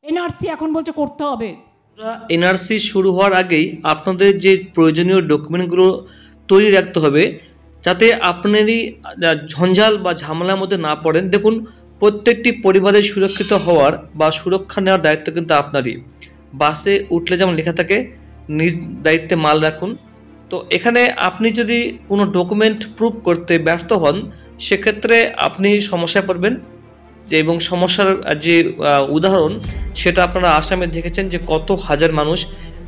NRC এখন বলছে করতে হবে। এনআরসি শুরু হওয়ার আগেই আপনাদের যে প্রয়োজনীয় ডকুমেন্টগুলো তৈরি রাখতে হবে, যাতে আপনারই ঝঞ্ঝাল বা ঝামেলার মধ্যে না পড়েন। দেখুন, প্রত্যেকটি পরিবারের সুরক্ষিত হওয়ার বা সুরক্ষা নেওয়ার দায়িত্ব কিন্তু আপনারই। বাসে উঠলে যেমন লেখা থাকে নিজ দায়িত্বে মাল রাখুন, তো এখানে আপনি যদি কোনো ডকুমেন্ট প্রুভ করতে ব্যস্ত হন, সেক্ষেত্রে আপনি সমস্যায় পড়বেন। এবং সমস্যার যে উদাহরণ, সেটা আপনারা আসামে দেখেছেন যে কত হাজার মানুষ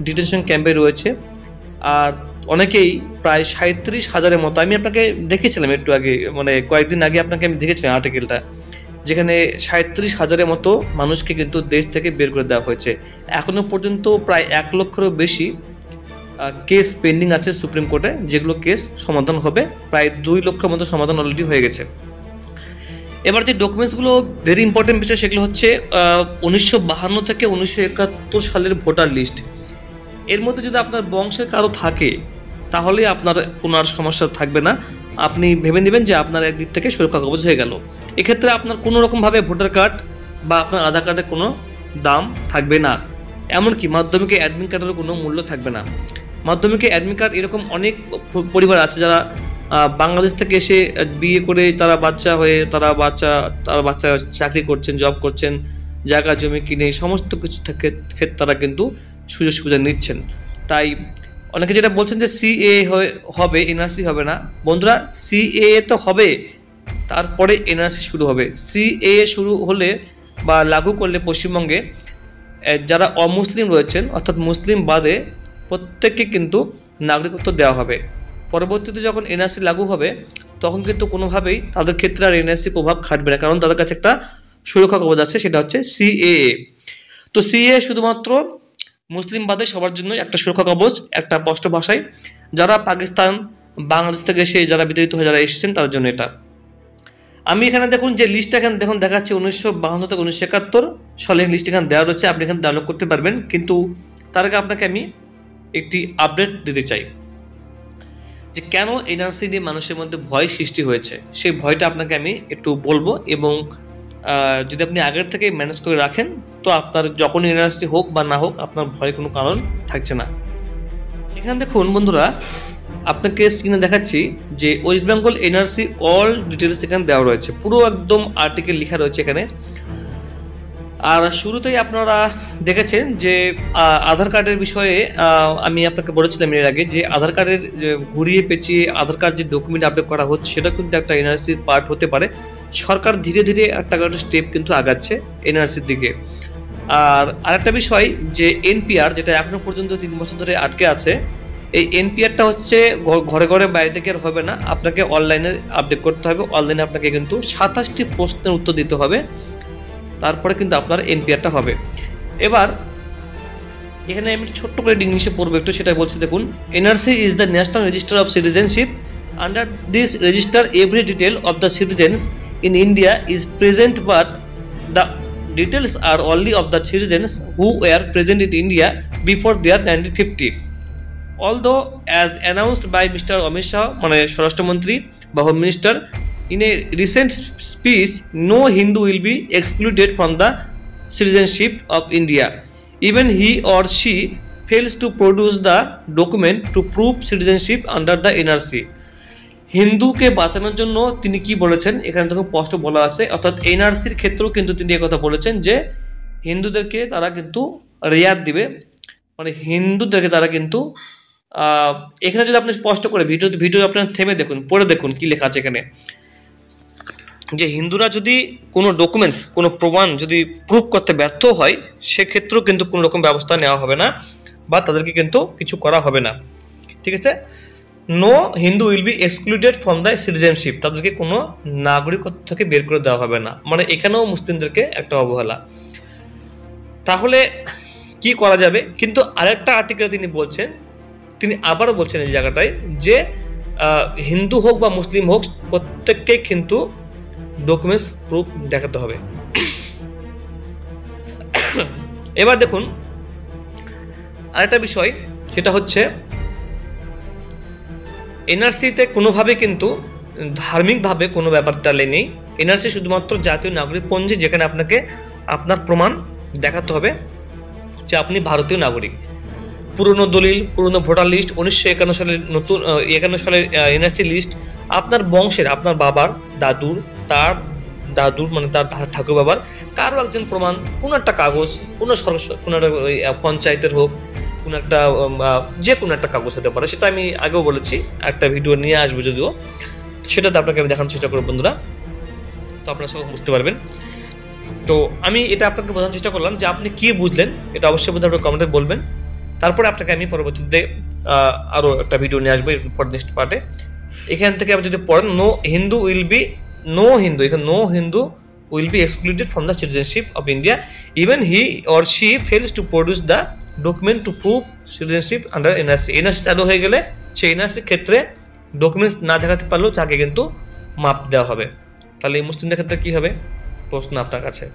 ডিটেনশন ক্যাম্পে রয়েছে। আর অনেকেই প্রায় 37,000-এর মতো, আমি আপনাকে দেখেছিলাম একটু আগে, মানে কয়েকদিন আগে আপনাকে আমি দেখেছিলাম আর্টিকেলটা, যেখানে 37,000-এর মতো মানুষকে কিন্তু দেশ থেকে বের করে দেওয়া হয়েছে। এখনও পর্যন্ত প্রায় 1 লক্ষেরও বেশি কেস পেন্ডিং আছে সুপ্রিম কোর্টে, যেগুলো কেস সমাধান হবে। প্রায় 2 লক্ষের মতো সমাধান অলরেডি হয়ে গেছে। এবার যে ডকুমেন্টসগুলো ভেরি ইম্পর্টেন্ট বিষয়, সেগুলো হচ্ছে 1952 থেকে 1971 সালের ভোটার লিস্ট। এর মধ্যে যদি আপনার বংশের কারো থাকে, তাহলে আপনার কোনো আর সমস্যা থাকবে না। আপনি ভেবে নেবেন যে আপনার একদিক থেকে সুরক্ষা কবচ হয়ে গেল। এক্ষেত্রে আপনার কোনো রকমভাবে ভোটার কার্ড বা আপনার আধার কার্ডের কোনো দাম থাকবে না। এমনকি মাধ্যমিকে অ্যাডমিট কার্ডেরও কোনো মূল্য থাকবে না। মাধ্যমিকে অ্যাডমিট কার্ড এরকম অনেক পরিবার আছে যারা বাংলাদেশ থেকে এসে বিয়ে করে তারা বাচ্চা চাকরি করছেন, জব করছেন, জায়গা জমি কিনে সমস্ত কিছু থেকে তারা কিন্তু সুযোগ সুবিধা নিচ্ছেন। তাই অনেকে যেটা বলছেন যে সিএ হবে, এনআরসি হবে না। বন্ধুরা, সিএ তো হবে, তারপরে এনআরসি শুরু হবে। সিএ শুরু হলে বা লাগু করলে পশ্চিমবঙ্গে যারা অমুসলিম রয়েছেন, অর্থাৎ মুসলিম বাদে প্রত্যেককে কিন্তু নাগরিকত্ব দেওয়া হবে। পরবর্তীতে যখন এনআরসি লাগু হবে, তখন কিন্তু কোনোভাবেই তাদের ক্ষেত্রে আর এনআরসি প্রভাব খাটবে না, কারণ তাদের কাছে একটা সুরক্ষা কবচ আছে, সেটা হচ্ছে সিএএ। তো সিএ শুধুমাত্র মুসলিম বাদে সবার জন্য একটা সুরক্ষা কবচ, একটা স্পষ্ট ভাষায় যারা পাকিস্তান, বাংলাদেশ থেকে এসে যারা বিতাড়িত হয়ে যারা এসেছেন তাদের জন্য এটা। আমি এখানে দেখুন যে লিস্টটা এখানে দেখুন দেখাচ্ছে 1952 থেকে 1971 সালে লিস্ট এখানে দেওয়া রয়েছে, আপনি এখানে ডাউনলোড করতে পারবেন। কিন্তু তার আগে আপনাকে আমি একটি আপডেট দিতে চাই যে কেন এনআরসি নিয়ে মানুষের মধ্যে ভয় সৃষ্টি হয়েছে। সেই ভয়টা আপনাকে আমি একটু বলবো, এবং যদি আপনি আগের থেকে ম্যানেজ করে রাখেন, তো আপনার যখন এনআরসি হোক বা না হোক, আপনার ভয়ের কোনো কারণ থাকছে না। এখানে দেখুন বন্ধুরা, আপনাকে স্ক্রিনে দেখাচ্ছি যে West Bengal NRC all details এখানে দেওয়া রয়েছে, পুরো একদম আর্টিকেল লেখা রয়েছে এখানে। আর শুরুতেই আপনারা দেখেছেন যে আধার কার্ডের বিষয়ে আমি আপনাকে বলেছিলাম এর আগে যে আধার কার্ডের ঘুরিয়ে পেঁচিয়ে আধার কার্ড যে ডকুমেন্ট আপডেট করা হচ্ছে, সেটা কিন্তু একটা এনআরসির পার্ট হতে পারে। সরকার ধীরে ধীরে একটা স্টেপ কিন্তু আগাচ্ছে এনআরসির দিকে। আর আরেকটা বিষয় যে এনপিআর, যেটা এখনো পর্যন্ত 3 বছর ধরে আটকে আছে, এই এনপিআরটা হচ্ছে ঘরে ঘরে বাইরে থেকে আর হবে না, আপনাকে অনলাইনে আপডেট করতে হবে। অনলাইনে আপনাকে কিন্তু 27টি প্রশ্নের উত্তর দিতে হবে, তারপরে কিন্তু আপনার এনপিআরটা হবে। এবার এখানে আমি ছোট্ট করে ইংলিশে পড়বো একটু, সেটাই বলছি দেখুন। NRC is the national register of citizenship. Under this register every detail of the citizens in India is present, but the details are only of the citizens who were present in India before their 1950. Although, as announced by Mr. Amit Shah, মানে স্বরাষ্ট্রমন্ত্রী বা home minister, in a recent speech, no Hindu will be excluded from the citizenship of India, even he or she fails to produce the document to prove citizenship under the NRC. হিন্দুকে বাঁচানোর জন্য তিনি কি বলেছেন এখানে দেখুন স্পষ্ট বলা আছে, অর্থাৎ এনআরসির ক্ষেত্রেও কিন্তু তিনি কথা বলেছেন যে হিন্দুদেরকে তারা কিন্তু রেয়াত দিবে, মানে হিন্দুদেরকে তারা কিন্তু এখানে যদি আপনি স্পষ্ট করে ভিডিও আপনার থেমে দেখুন, পড়ে দেখুন কি লেখা আছে এখানে, যে হিন্দুরা যদি কোনো ডকুমেন্টস, কোনো প্রমাণ যদি প্রুভ করতে ব্যর্থ হয়, সেক্ষেত্রেও কিন্তু কোনো রকম ব্যবস্থা নেওয়া হবে না বা তাদেরকে কিন্তু কিছু করা হবে না। ঠিক আছে, no Hindu will be excluded from the citizenship, তাদেরকে কোনো নাগরিকত্ব থেকে বের করে দেওয়া হবে না, মানে এখানেও মুসলিমদেরকে একটা অবহেলা। তাহলে কি করা যাবে? কিন্তু আরেকটা আর্টিকেলে তিনি বলছেন, তিনি আবারও বলছেন এই জায়গাটায় যে হিন্দু হোক বা মুসলিম হোক, প্রত্যেককে কিন্তু ডকুমেন্টস প্রুফ দেখাতে হবে। এবার দেখুন আরেকটা বিষয়, সেটা হচ্ছে এনআরসিতে কোনোভাবে কিন্তু ধার্মিকভাবে কোনো ব্যাপারটা নেই। এনআরসি শুধুমাত্র জাতীয় নাগরিক পঞ্জি, যেখানে আপনাকে আপনার প্রমাণ দেখাতে হবে যে আপনি ভারতীয় নাগরিক। পুরনো দলিল, পুরনো ভোটার লিস্ট, 1951 সালের নতুন 51 সালের এনআরসি লিস্ট, আপনার বংশের, আপনার বাবার দাদুর, তার দাদুর মানে তার ঠাকুর বাবার কারো একজন প্রমাণ, কোনো একটা কাগজ, কোনো কোনো একটা পঞ্চায়েতের হোক, কোনো একটা যে কোনো একটা কাগজ হতে পারে। সেটা আমি আগেও বলেছি, একটা ভিডিও নিয়ে আসবো যদিও, সেটাতে আপনাকে আমি দেখানোর চেষ্টা করবো বন্ধুরা, তো আপনারা সব বুঝতে পারবেন। তো আমি এটা আপনাকে বোঝানোর চেষ্টা করলাম যে আপনি কি বুঝলেন, এটা অবশ্যই বন্ধুরা আপনার কমেন্টে বলবেন। তারপরে আপনাকে আমি পরবর্তীতে আরও একটা ভিডিও নিয়ে আসবো এরপর নেক্সট পার্টে। এখান থেকে আপনি যদি পড়েন নো হিন্দু, এখানে no Hindu will be excluded from the citizenship of India even he or she fails to produce the document to prove citizenship under NRC চালু হয়ে গেলে সেই এনআরসি ক্ষেত্রে ডকুমেন্টস না দেখাতে পারলেও তাকে কিন্তু মাপ দেওয়া হবে। তাহলে এই মুসলিমদের ক্ষেত্রে কী হবে, প্রশ্ন আপনার কাছে।